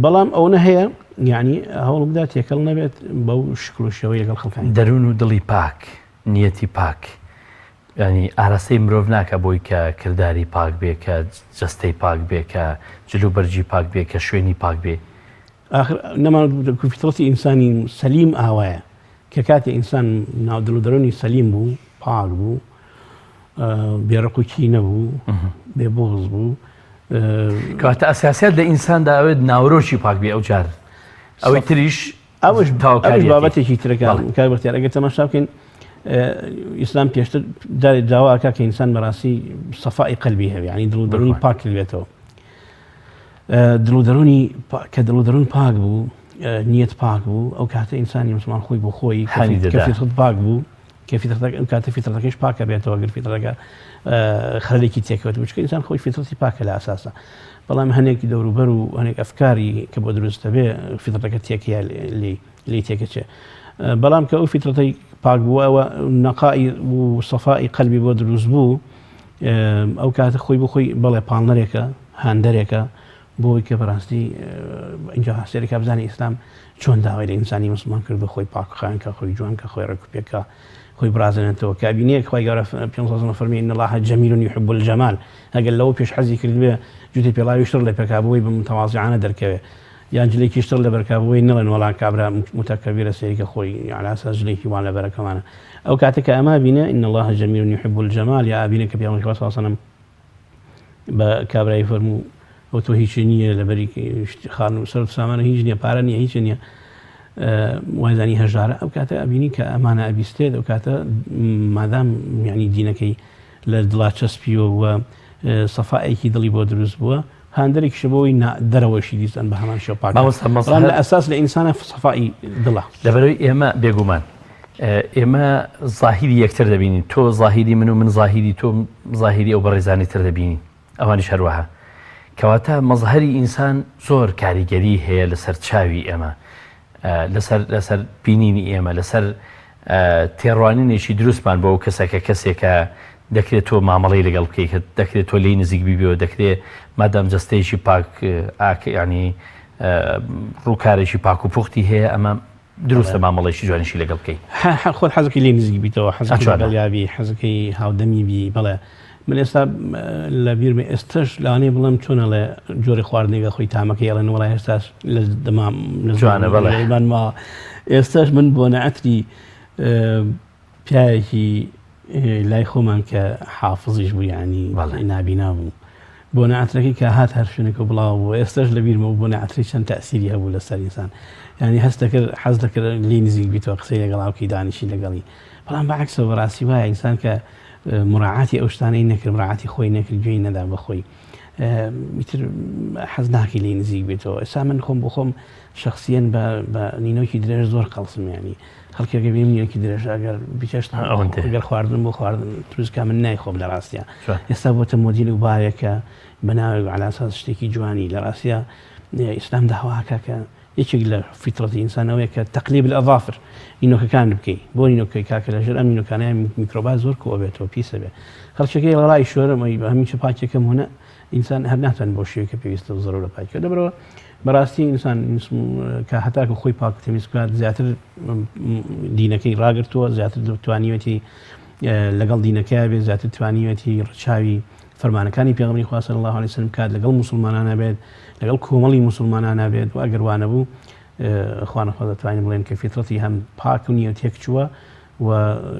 بەڵام ئەوە هەیە یعنی هەوڵ بدا تێکەڵ نەبێت بەو شکلوشەوەی لەگەڵ خەڵکانی دەروون و دڵی پاک نیەتی پاک ینی ئاراستەی مرۆڤ ناکە بۆی کە کردداری پاک بێ کە جستەی پاک بێ کە جلو بەرجی پاک بێ کە شوێنی پاک بێ نەمان فیترەتی ئینسانی سەلیم ئاوایە کە کاتی ئینسان ناودڵ و دەرۆنی سەلیم بوو پاک بوو بێڕقوکی نەبوو بێبغز بوو کەواتە ئەساسیات لە ئینساندا ئەوێت ناوڕۆکی پاک بێ ئەو جار ئەوەی تریش ئەوش بابەتێکی ترەکان کار بەختیار ئەگەر تەماشا بکەین ئیسلام پێشتر داواکە کە ئینسان بەڕاستی سەفای قەلبی هەبێ ینی دڵ و دەرونی پاک بێتەوە دڵ و دەرونی کە دڵ و دەرون پاک بوو نیەت پاک بوو ئەو کاتە ئینسانی مسلمان خۆی بۆ خۆی کەفیترەت پاک بوو کاتە فیترەتەکەیش پاکە بێتەوە گەر فیترەکە خەلێکی تێکەوت بچکە ئینسان خۆی فیترەتی پاکە لە ئاساسە بەڵام هەنێکی دەوروبەر و هەنێک ئەفکاری کە بۆ دروستە بێ فیترەکە تێکە لی تێکەچێ بەڵام کە ئەو فیترەتەی پاک بووە ئەوە نەقای و سەفای قەلبی بۆ دروست بوو ئەو کاتە خۆی بۆ خۆی بەڵێ پاڵنەرێکە هاندەرێکە بۆی کە بەڕاستی اینجا سێرێکا بزانانی ئیسلام چۆن داوای لە ئینسانی مسلمان کردو خۆی پاکخان کە خۆی جوان کە خۆی ڕێکوپێکە خۆی برازێنێتەوە کابینەیەک خۆی گەورە پێ فەرمی إن الله جەمیل يحب الجمال ئەگەر لەوە پێش حەزی کرد بێ جوتی پێڵاوی شتر لە پێکابووی بە متەواضعانە دەرکەوێ یان جلێکی شتر لە بەرکابووی نەڵێن وەڵا کابرا متەکەبیرە سێریکە خۆی على ئاساس جلێکی وان لە بەرەکەمانە ئەو کاتێک ئەما بینە إن الله جەمیل يحب الجمال یا ئابینە کە پێغەمبەر صلی الله عليه وسلم بە کابرای فەرموو ئەو تۆ هیچ نییە لەبەری خان و سەر سامانە هیچ نییە پارە نییە هیچ نییە وایزانی هەژارە ئەو کاتە ئەبینی کە ئەمانە ئەبیستێت ئەو کاتە مادام یعنی دینەکەی لە دڵا چەسپیوە و سەفایەکی دڵی بۆ دروست بووە هاندێکی شەبەوەی دەرەوەشی دیستن بە هەمان شێوە پاک لە ئەساس لە ئینسانە سەفای دڵە لەبەرەوەی ئێمە بێگومان ئێمە زاهیری یەکتر دەبینین تۆ زاهیری من و من زاهیری تۆ زاهیری ئەو بەڕێزانی تر دەبینین ئەوانیش هەروەها کەواتە مەزهەری ئینسان زۆر کاریگەری هەیە لەسەر چاوی ئێمە لەسەر بینینی ئێمە لەسەر تێڕوانینێکی دروستمان بۆ ئەو کەسێکە کەسێکە دەکرێت تۆ مامەڵەی لەگەڵ بکەیت کە دەکرێت تۆ لی نزیک بیبیەوە دەکرێت مادام جەستەیەکی پاک ینی ڕووکارێکی پاک و پوختی هەیە ئەمە دروستە مامەڵێکی جوانیشی لەگەڵ بکەیت خۆت حەزەکەی لی نزیک بیتەوە حەزەکەی حەزەکەی هاودەمی بی بەڵێ من ئێستا لە بیرمە ئێستش لەوانەیە بڵم چۆنە لە جۆری خواردنێگە خۆی تامەکەی ئەڵێن وڵای هێستاش لە دەمام جوانە بەڵێ ما ئێستاش من بۆ نەعەتری پیاوێکی لای خۆمان کە حافزیش بوو ینی نابینا بوو بۆ نەعەترەکەی کە هات هەر شوێنێک و بڵاو بوو ئێستش لە بیرمە بۆ نەعەتری چەند تەئسیری هەبوو لەسەر ئینسان ینی هەست دەکرد حەز دەکرد لی نزیک بیتەوە قسەی لەگەڵاوکەی دانیشی لەگەڵی بەڵام بەعکسەوە بەڕاستی وایە ئینسان کە مراعاتی ئەو شتانەی نەکرد مراعاتی خۆی نەکرد گوێی نەدا بە خۆی میتر حەز ناکەی لی نزیک بێتەوە ئێستا من خۆم بۆ خۆم شخصیەن بە نینۆکی درێژ زۆر قەڵسم ینی خەڵکێکە بێ نینۆکی درێژ ئەگەر بچێشت ئەگەر خواردن بۆ خواردن تروسکە من نایخۆم لە ڕاستیە ئێستا بۆتە مۆدیل و باوێکە بەناوێک على ئاساس شتێکی جوانی لە ڕاستیە ئیسلام داواکە کە یەکێک لە فیترەتی ئینسانەوەیە کە تەقلیب الأظافر نینۆکەکان بکەی بۆ نینۆکەی کاکە لە ژێر ئەم نینۆکانەیە میکرۆبات زۆر کۆ بێتەوە پیسە بێ خەڵکێکی لە ڕای شۆرەمەی بە هەمیشە پاکێکەم هونە ئینسان هەر ناتوان بۆ شێوەکە پێویستە و زەرورە پاکە دەبرەوە بەڕاستی ئینسان کە هەتاکە خۆی پاک تەمیز بکات زیاتر دینەکەی ڕاگرتووە زیاتر توانیوەتی لەگەڵ دینەکەی بێت زیاتر توانیوەتی ڕچاوی فەرمانەکانی پێغەمبەری خوا صلی الله علیه وسلم کات لەگەڵ موسڵمانان بێت لەگەڵ کۆمەڵی موسڵمانان بێت و ئەگەر وانە بوو خوانە خۆ دەتوانین بڵێن کە فیترەتی هەم پاک و نیەتێک چووە و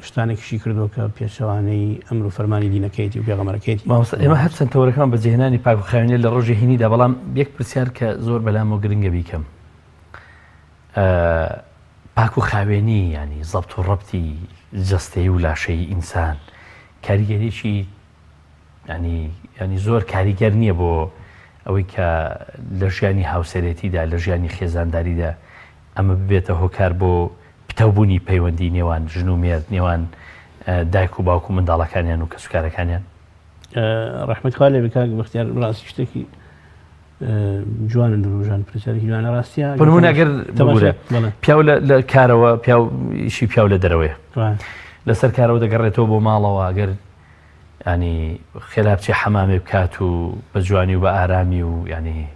شتانێکیشی کردو کە پێشەوانەی ئەمر و فەرمانی دینەکەیەتی و پێغەمبەرەکەیتی ئێمە هەر چەند تەورەکان بە جێهێنانی پاک و خاوێنی لە ڕۆژی هینیدا بەڵام یەک پرسیار کە زۆر بەلامەوە گرنگە بیکەم پاک و خاوێنی ینی زەبت و ڕەبتی جەستەی و لاشەی ئینسان کاریگەریی ینی زۆر کاریگەر نییە بۆ ئەوەی کە لە ژیانی هاوسەرێتیدا لە ژیانی خێزانداریدا ئەمە ببێتە هۆکار بۆ پتەوبوونی پەیوەندی نێوان ژن و مێرد نێوان دایک و باوک و منداڵەکانیان و کەسوکارەکانیان ڕەحمەتخوا لێ بکات بەختیار ڕاستی شتێکی جوانن دروژان پرسیارێکی جوانە ڕاستیە بنمونە ئەگەر بگورە پیاو لە کارەوە پیاویشی پیاو لە دەرەوەیە لەسەر کارەوە دەگەڕێتەوە بۆ ماڵەوە ئەگەر ینی خێرا بچێ حەمامێ بکات و بە جوانی و بە ئارامی و ینی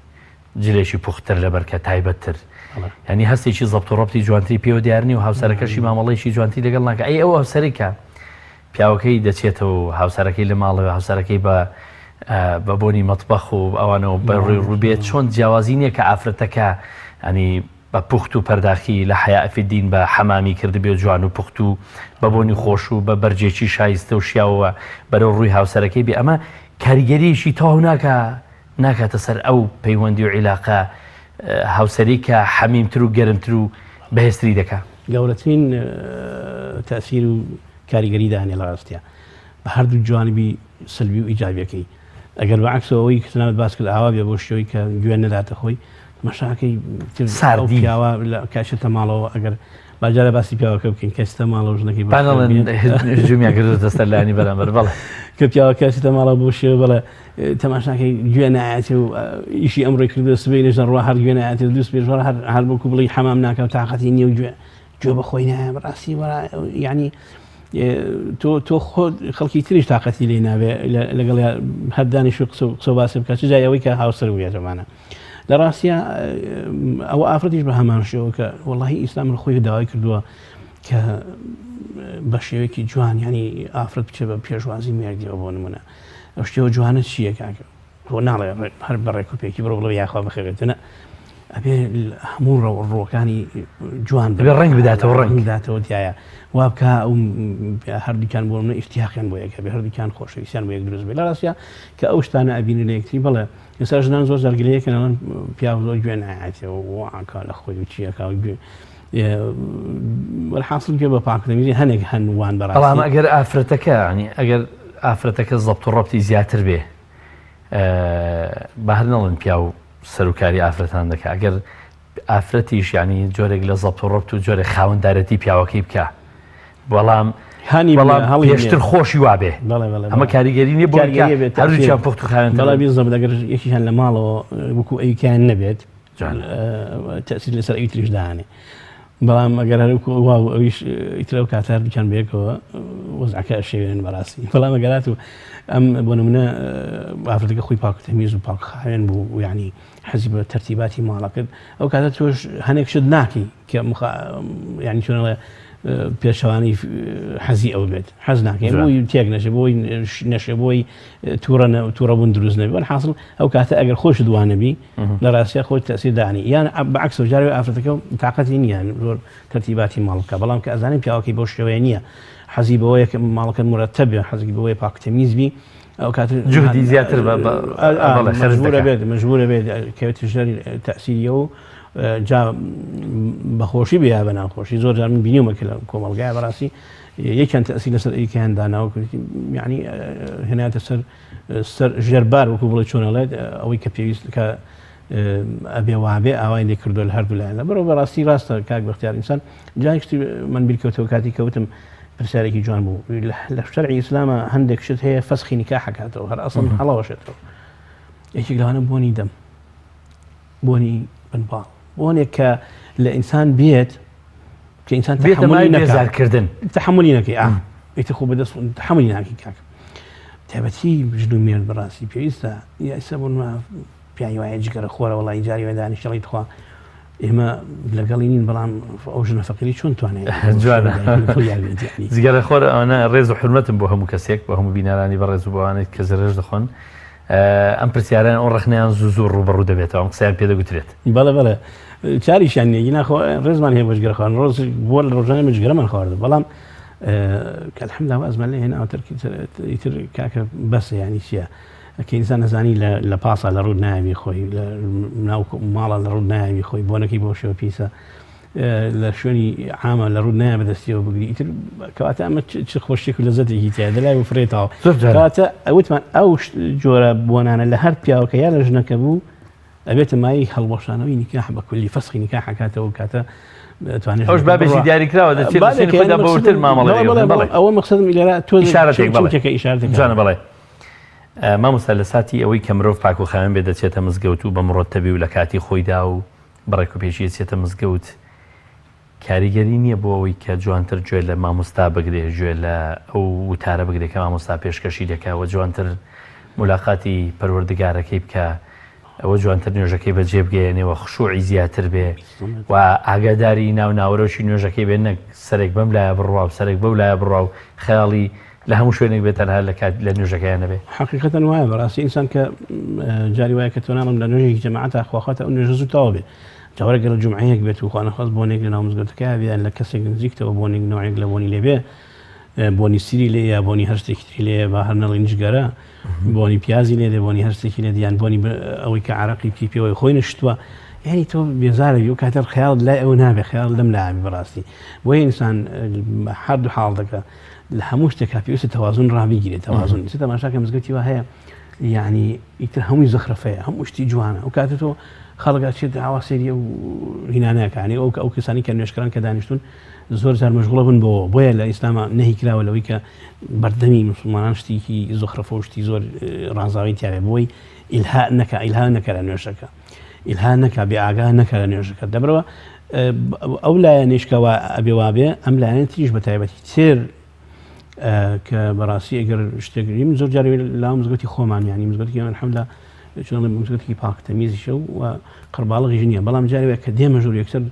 جلێکی پوختتر لەبەر کە تایبەتتر ینی هەستێکی زەبط و ڕەبتی جوانتری پێوە دیارنی و هاوسەرەکەشی مامەڵەیەکی جوانتی لەگەڵ ناکە ئەی ئەو هاوسەرێکە پیاوەکەی دەچێتەوە هاوسەرەکەی لە ماڵەوە هاوسەرەکەی بە بۆنی مەتبەخ و ئەوانەوە بەڕێ ڕووبێت چۆن جیاوازی نییە کە ئافرەتەکە ئەنی بە پوخت و پەرداخی لە حیافدین بە حەمامی کردبێ جوان و پوخت و بە بۆنی خۆش و بە بەرجێکی شایستە و شیاوەوە بەرەو ڕووی هاوسەرەکەی بێ ئەمە کاریگەریشی تاو ناکاتە سەر ئەو پەیوەندی و عیلاقە هاوسەریکە حەمیمتر و گەرمتر و بەهێزتری دەکات گەورەترین تەسیر و کاریگەری داهێنێ لە ڕاستیە بە هەردوو جوانبی سلبی و ئیجابیەکەی ئەگەر بەعکسەوەی کە تەنانەت باس کرد ئاوا بێ بۆ شتەوەی کە گوێن نەداتە خۆی مەشاکەی ساردی پیاوە لە کاشتە ماڵەوە ئەگەر باجارە باسی پیاوەکە بکەین کەستە ماڵە ژنەکەی ژمیاگرێت دەستە لانی بەرامبەر بەڵێ کە پیاوە کەستە ماڵە بۆ شێوە بەڵێ تەماشاکەی گوێ نایەتێ و ئیشی ئەمڕۆی کردو سبەی نێژە ڕوا هەر گوێ نایەتێ دووس پێشوار هەر بۆکو بڵی حەمام ناکە و تااقەتی نییە و گوێ بەخۆی نایە بەڕاستی وەرا یعنی تۆ خۆ خەڵکی تریش تااقەتی لێ نابێ لەگەڵ هەردانی شو قسە باسی بکات چ جایەوەی کە هاوسەر وێتەمانە لە ڕاستیە ئەوە ئافرەتیش بە هەمان شێوە کە وەڵاهی ئیسلام خۆی داوای کردووە کە بە شێوەیەکی جوان ینی ئافرەت بچێ بە پێشوازی مێردیەوە بۆ نمونە ئەو شتێوە جوانە چییە کاکە تۆ ناڵێ هەر بەڕێک و پێکی بڕۆ بڵێ یاخوا بەخێرێتنە ئەبێ هەموو ڕۆکانی جوان بێ ڕنگ بداتەوە ڕنگ بداتەوە تایە وا بکە ئەو هەردووکان بۆ منە ئیشتیاقیان بۆ یەکە بێ هەردووکان خۆشەویستیان بۆ یەک دروست بێ لە ڕاستیە کە ئەو شتانە ئەبینی لە یەکتری بەڵێ ئێستا ژنان زۆر زەرگلەیەکەن ئەوان پیاو زۆر گوێ نایەتێەوە واکە لە خۆی و چیەکە وەرحاصل پێ بە پاکتەمیزی هەنێک هەنوان بەڕاستی بەڵام ئەگەر ئافرەتەکە ینی ئەگەر ئافرەتەکە زەبط و ڕەبتی زیاتر بێ بە هەر نەڵێن پیا و سەرکاری ئافرەتان دەکات ئەگەر ئافرەتیش ینی جۆرێک لە زەبط و ڕەبت و جۆرێک خاوەنددارەتی پیاوەکەی بکە بەڵام پێشتر خۆشی وابێ ئەمە کاریگەری نیە بۆ هەردووچیان پوخت و خاوێن بەڵام بێزم دەگەر یەکیشان لە ماڵەوە وەکو ئەویکیان نەبێت تەسیر لەسەر ئەوی تریش داهانێ بەڵام ئەگەر هەرکو ئەویش ئیترە و کاتار بچان بەیەکەوە وەزعەکە شێوێن بەڕاستی بەڵام ئەگەرات و ئەم بۆ نمونە ئافرەتەکە خۆی پاکتەمیز و پاکخاوێن بوو و یعنی حەزی بە تەرتیباتی ماڵەکەت ئەو کاتە تۆش هەنێک شت ناکی کە یعنی چۆنەڵێ پێشەوانی حەزی ئەو بێت حەز ناکەین بۆی تێک نەشێ بۆی نەشێ بۆی تووڕەبوون دروست نەبی وەرحاصل ئەو کاتە ئەگەر خۆش دوانەبی لە ڕاستیە خۆی تەسیر دانی یان بەعکسەوە جارێ ئافرەتەکە تااقەتی نییە زۆر تەرتیباتی ماڵەکە بەڵام کە ئەزانین پیاوەکەی بۆ شێوەیە نییە حەزی بەوەیە کە ماڵەکەت مرەتەبێ حەزی بەوەی پاکتەمیز بی ئەو کات جهدی زیاتر مەجبورە بێت کەوێتی ژەری تەسیریە و جا بەخۆشی بیا بە ناخۆشی زۆر جار من بینیومەکە لە کۆمەڵگایە بەڕاستی یەکیان تەسی لەسەر ئەیکیان داناوە یعنی هێنایەتە سەر ژێربار وەکو بڵێ چۆنەڵێت ئەوەی کە پێویست کە ئەبێ وابێ ئاوای لێ کردو لە هەردوو لایەنە بەرەوە بەڕاستی ڕاستە کاک بەختیار ئینسان جایشتی من بیرکەوتەوە کاتی کەوتم پرسیارێکی جوان بوو لە شەرعی ئیسلامە هەندێک شت هەیە فەسخی نکاح حکاتەوە هەر ئەسڵ هەڵەوەشێتەوە یەکێک لەوانە بۆنی دەم بۆنی بنباڵ بۆنێک کە لە ئینسان بێت کە ئینسان بێزارکردن تحملی نەکەی ئیتر خۆ بەدەست تحملی ناکەی کاکە تایبەتی ژن و مێرد بەڕاستی پێویستە ئێستا بوون پیاوی وایە جگەرە خۆرە وەڵی جاری وێ دانیشتەڵی خوا ئێمە لەگەڵی نین بەڵام ئەو ژنە فەقیری چۆن توانێت جگەرە خۆر ئەوانە ڕێز و حرمەتم بۆ هەموو کەسێک بۆ هەموو بینارانی بەڕێز و بەوانێت کە زەرێژ دەخۆن ئەم پرسیاران ئەو ڕخنیان زوو ڕوبەڕوو دەبێتەوە ئەم قسەیان پێدەگوترێت بەڵێ بەڵێ چاریشان نیە ناخۆ ڕێزمان هەیە بەشگەرە خوارد ڕۆژ بۆ لە ڕۆژانە مجگەرەمان خواردە بەڵام کە الحەمدلله ئەزمان لێ هێنا ئیتر کاکە بەسە ینی چییە کە ئینسان نەزانی لە پاسە لە ڕوود ناوی خۆی لە ناو ماڵە لە ڕوود ناوی خۆی بۆنەکەی بۆ شێوە پیسە لە شوێنی عامە لە ڕوود نایە بەدەستیەوە بگری ئیتر کەواتە ئەمە چ خۆشیێک و لەزەتێکی تایە دەلای وفرێتەوە کەواتە ئەوتمان ئەو جۆرە بۆنانە لە هەر پیاوەکە یا لە ژنەکە بوو ئەبێتە مای هەڵبەشانەوەی نیکاح بە کولی فەسخی نیکاح حکاتەوە کاتە ئەوش بابێکی دیاریکراوە دەچێت خۆدا بەورتر مامەڵێ ئەوە مەقسەدم لێرە تۆ ئیشارەتێک بڵێ مامۆستا لە ساتی ئەوەی کە مرۆڤ پاک و خاوێن بێ دەچێتە مزگەوت و بە مرۆتەبی و لە کاتی خۆیدا و بەڕێک و پێشی چێتە مزگەوت کاریگەری نییە بۆ ئەوەی کە جوانتر گوێ لە مامۆستا بگرێ گوێ لە ئەو وتارە بگرێت کە مامۆستا پێشکەشی دەکەوە جوانتر ملاقاتی پەروەردگارەکەی بکە ئەوە جوانتر نوێژەکەی بەجێ بگەێنێەوە خشوعی زیاتر بێ و ئاگاداری ناو ناوەرۆشی نوێژەکەی بێن نەک سەرێک بەم لایە بڕوا و سەرێک بەو لایە بڕوا و خەیاڵی لە هەموو شوێنێک بێتەنها لە نوێژەکەیان نەبێ حقیقەتەن وایە بەڕاستی ئینسان کە جاری وایە کە تۆ ناڵم لە نوێژێکی جەماعەتە خواخواتە ئەو نوێژە زووتەوە بێ جاوەرەگە لە جومعەیەک بێت و خوانەخواست بۆنێک لە ناو مزگەوتەکە بیان لە کەسێک نزیکتەوە بۆنێک نوعێک لە بۆنی لێبێ بۆنی سیری لێ یا بۆنی هەر شتێکی تری لێ با هەر نەڵی نیشگەرە بۆنی پیازی لێ دێ بۆنی هەر شتێکی لێ دییان بۆنی ئەوەی کە عراقی پی پێەوەی خۆی نشتووە یعنی تۆ بێزارەوی و کاتەر خەیاڵ لای ئەو نابێ خەیاڵ لەم لامی بەڕاستی بۆیە ئینسان هەردوو حاڵ دەکە لە هەموو شتێکا پێویستە تەوازن ڕابیگیرێت تەوازن چ تەماشاکە مزگەوتی وە هەیە یعنی ئیتر هەمووی زەخرەفەیە هەموو شتی جوانە و کاتە تۆ خەڵگا چێت ئاوا سێریە و هینانەکانی ئەو کەسانی کە نوێشکران کە دانیشتون زۆر جار مەشغوڵە بن بۆیە لە ئیسلامە نەهی کراوە لەوەی کە بەردەمی مسلمانان شتێکی زۆخرەفە و شتی زۆر ڕازاوی تیاوێ بۆی ئیلها نەکە لە نوێژەکە ئیلها نەکە بێ ئاگا نەکە لە نوێژەکە دەبرەوە ئەو لایە نێشکەوە ئەبێ وابێ ئەم لایەن تریش بە تایبەتی تر کە بەڕاستی ئەگەر شتێکریم زۆر جارێ لا مزگەوتی خۆمان ینی مزگەوتی الحەمدلله چۆن مزگەوتی پاک تەمیزیشە و قەرباڵغیش نییە بەڵام جارێ کە دێمە ژوور یەکسەر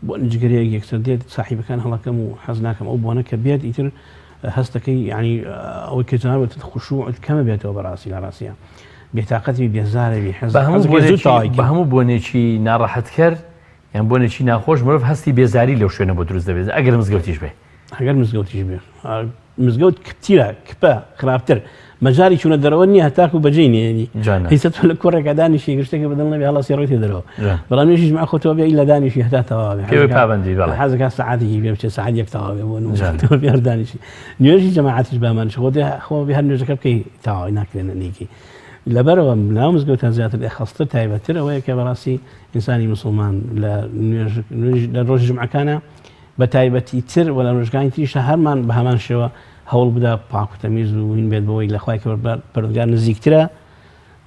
بۆ نجگەرەیەک یەکسەر دێت ساحیبەکان هەڵەکەم و حەز ناکەم ئەو بۆنە کە بێت ئیتر هەستەکەی ینی ئەوەی کە جنابەت خوشوع کەمە بێتەوە بەڕاستی لە ڕاستیە بێتاقەتی بێزارەوی حەز بە هەموو بۆنێکی ناڕەحەت کرد یان بۆنێکی ناخۆش مرۆڤ هەستی بێزاری لەو شوێنە بۆ دروست دەبێت ئەگەر مزگەوتیش بێ ئەگەر مزگەوتیش بێ مزگەوت کپتیرە کپە خراپتر مەجاری چوونە دەرەوە نییە هەتاکو و بەجێ نێنی هیچە تۆ لە کۆڕێکە دانیشی گشتێکە بەدڵ نەبێ هەڵاسی ڕۆی تێ دەرەوە بەڵام نوێژیش مع خۆتەوە بێ لە دانیشی هەتا تەواوی پابەندی حەزەکە سەعاتێکی بێ بچێت سەعات یەک تەواوێ بۆ بێ دانیشی نوێژی جەماعەتیش بامانش خۆ بێ هەر نوێژەکە بکەی تەواوی ناکرێنە نێکی لەبەرەوە ناو مزگەوتە زیاتر خەستر تایبەتر ئەوەیە کە بەڕاستی ئینسانی مسلمان لە ڕۆژ جمعەکانە بە تایبەتی تر و لە ڕۆژگانی تریشە هەرمان بە هەمان شێوە هەوڵ بدا پاک و تەمیز و هین بێت بەوەی لە خوای پەروەردگار نزیکترە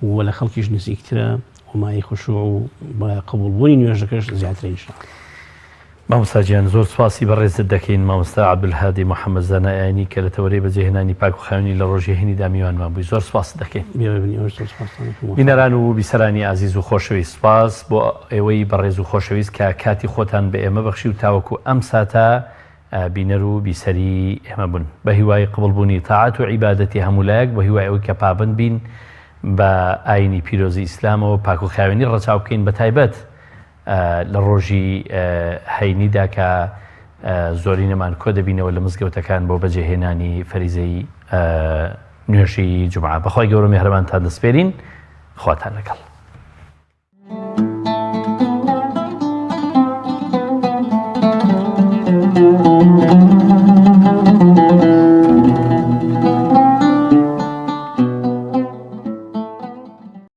و لە خەڵکیش نزیکترە و مای خوشوع و بە قبوڵبوونی نوێژەکەش زیاترە ئینشاءڵڵا. مامۆستا گیان زۆر سپاسی بەڕێزت دەکەین مامۆستا عەبدولهادی محەممەد زانایانی کە لە تەوەرەی بەجێهێنانی پاک و خاوێنی لە ڕۆژی هێنیدا میوانمان بووی زۆر سپاس دەکەین. بینەران و بیسەرانی ئازیز و خۆشەویست سپاس بۆ ئێوەی بەڕێز و خۆشەویست کە کاتی خۆتان بە ئێمە بەخشی و تاوەکو ئەم ساتە بینەر و بیسەری ئێمە بوون بە هیوای قبولبوونی تاعات و عیبادەتی هەمولایەک بە هیوای ئەوەی کە پابند بین بە ئاینی پیرۆزی ئیسلامەوە پاک و خاوێنی ڕەچاو بکەین بە تایبەت لە ڕۆژی هەینیدا کە زۆری نەمان کۆ دەبینەوە لە مزگەوتەکان بۆ بەجێهێنانی فەریزەی نوێژی جومعە بەخوای گەورە میهرەبانتان دەسپێرین خواتان لەگەڵ.